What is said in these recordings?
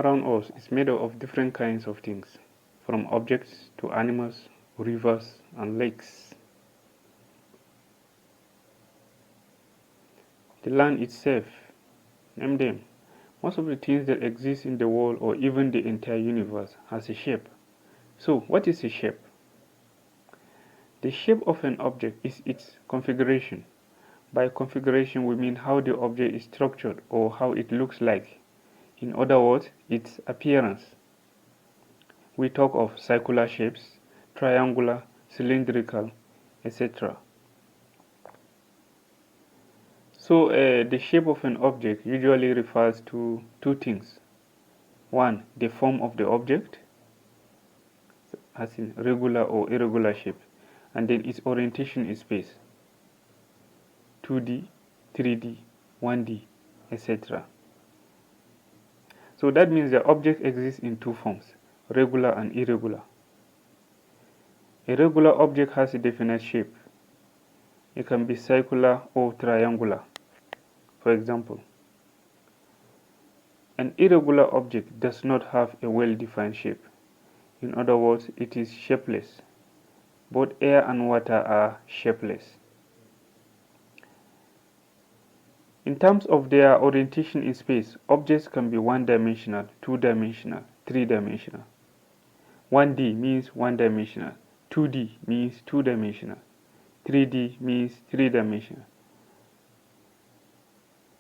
around us is made up of different kinds of things, from objects to animals, rivers, and lakes. The land itself, name them. Most of the things that exist in the world or even the entire universe has a shape. So, what is a shape? The shape of an object is its configuration. By configuration, we mean how the object is structured or how it looks like. In other words, its appearance. We talk of circular shapes, triangular, cylindrical, etc. So, the shape of an object usually refers to two things. One, the form of the object, as in regular or irregular shape, and then its orientation in space, 2D, 3D, 1D, etc. So that means the object exists in two forms, regular and irregular. A regular object has a definite shape. It can be circular or triangular. For example, an irregular object does not have a well-defined shape. In other words, it is shapeless. Both air and water are shapeless. In terms of their orientation in space, objects can be one-dimensional, two-dimensional, three-dimensional. 1D means one-dimensional, 2D means two-dimensional, 3D means three-dimensional.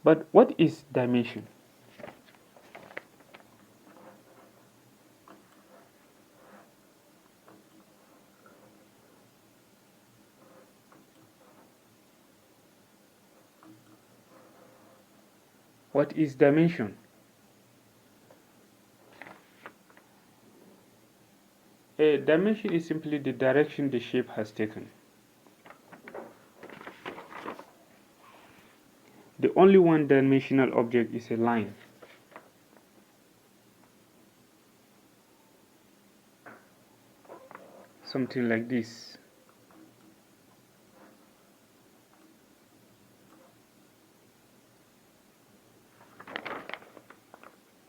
But what is dimension? What is dimension? A dimension is simply the direction the shape has taken. The only one-dimensional object is a line. Something like this.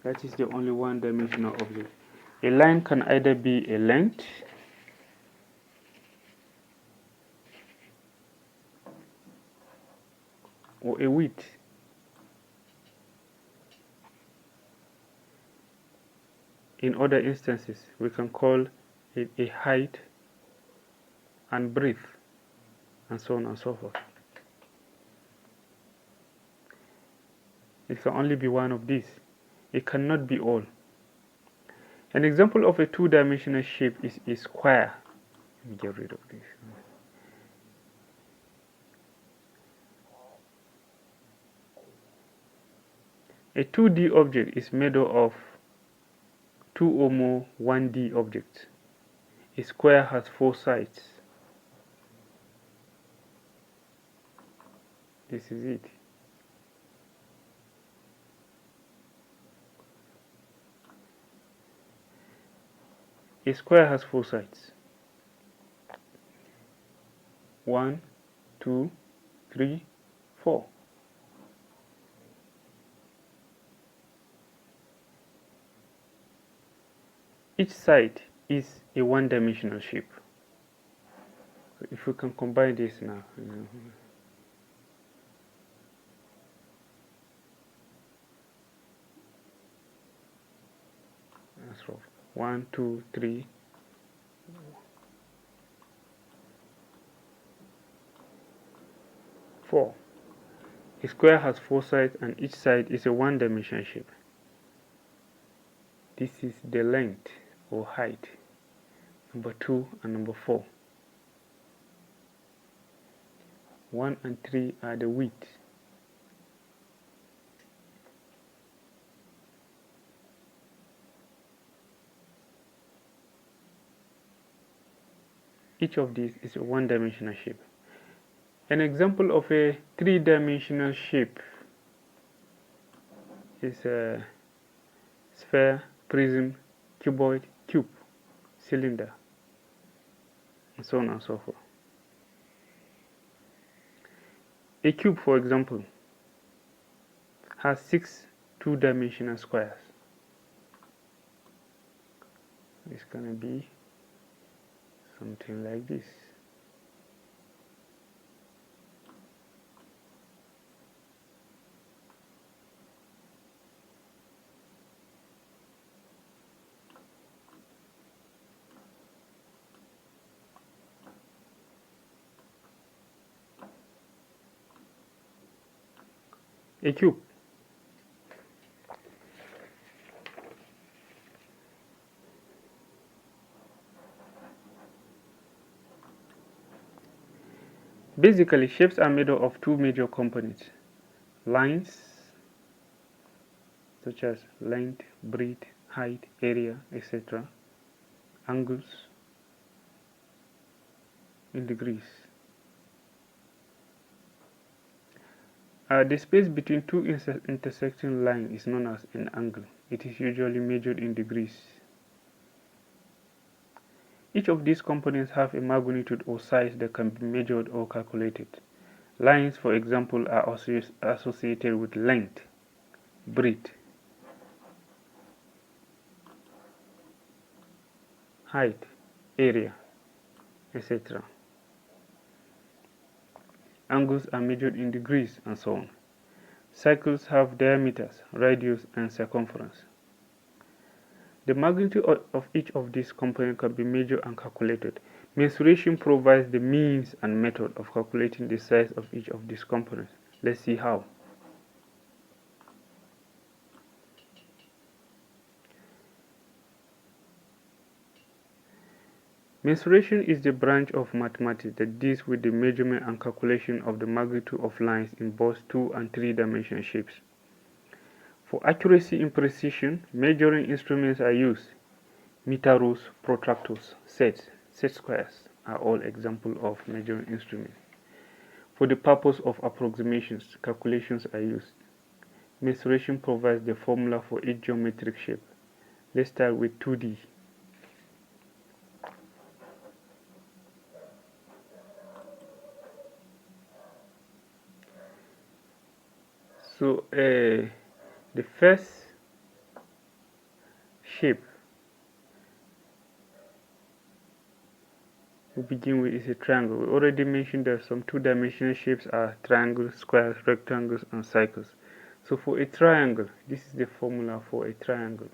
That is the only one-dimensional object. A line can either be a length or a width. In other instances, we can call it a height and breadth, and so on and so forth. It can only be one of these. It cannot be all. An example of a two-dimensional shape is a square. Let me get rid of this. A 2D object is made up of two or more 1D objects. A square has four sides. This is it. A square has four sides. 1, 2, 3, 4. Each side is a one-dimensional shape. So if we can combine this now. That's rough. 1, 2, 3. 4. A square has four sides and each side is a one-dimensional shape. This is the length or height, number 2 and number 4. 1 and 3 are the width. Each of these is a one-dimensional shape. An example of a three-dimensional shape is a sphere, prism, cuboid, cube, cylinder, and so on and so forth. A cube, for example, has 6 two-dimensional squares. is gonna be something like this. A cube. Basically, shapes are made up of two major components: lines, such as length, breadth, height, area, etc., angles in degrees. The space between two intersecting lines is known as an angle. It is usually measured in degrees. Each of these components have a magnitude or size that can be measured or calculated. Lines, for example, are associated with length, breadth, height, area, etc. Angles are measured in degrees, and so on. Circles have diameters, radius, and circumference. The magnitude of each of these components can be measured and calculated. Mensuration provides the means and method of calculating the size of each of these components. Let's see how. Mensuration is the branch of mathematics that deals with the measurement and calculation of the magnitude of lines in both 2- and 3-dimensional shapes. For accuracy and precision, measuring instruments are used. Meter rules, protractors, set squares are all examples of measuring instruments. For the purpose of approximations, calculations are used. Mensuration provides the formula for each geometric shape. Let's start with 2D. So the first shape we begin with is a triangle. We already mentioned that some 2-dimensional shapes are triangles, squares, rectangles, and circles. So for a triangle, this is the formula for a triangle.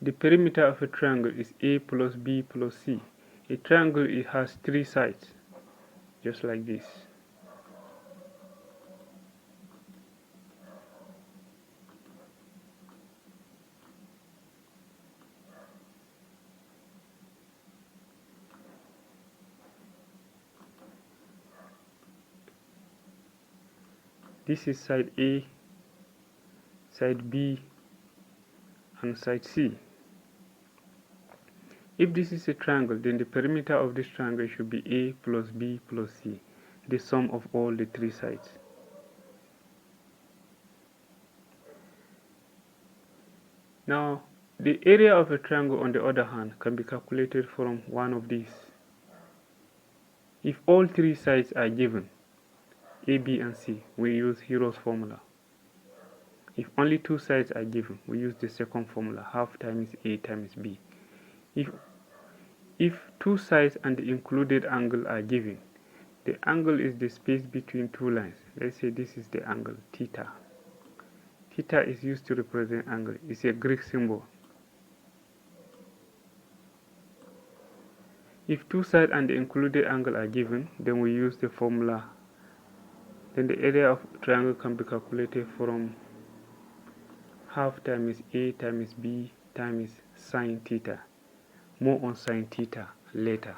The perimeter of a triangle is A plus B plus C. A triangle, it has 3 sides, just like this. This is side A, side B, and side C. If this is a triangle, then the perimeter of this triangle should be A plus B plus C, the sum of all the 3 sides. Now, the area of a triangle, on the other hand, can be calculated from one of these. If all 3 sides are given, A, B, and C, we use Hero's formula. If only 2 sides are given, we use the second formula, half times A times B. If 2 sides and the included angle are given, the angle is the space between 2 lines. Let's say this is the angle, theta. Theta is used to represent angle. It's a Greek symbol. If 2 sides and the included angle are given, then we use the formula. Then the area of triangle can be calculated from half times A times B times sine theta. More on sine theta later.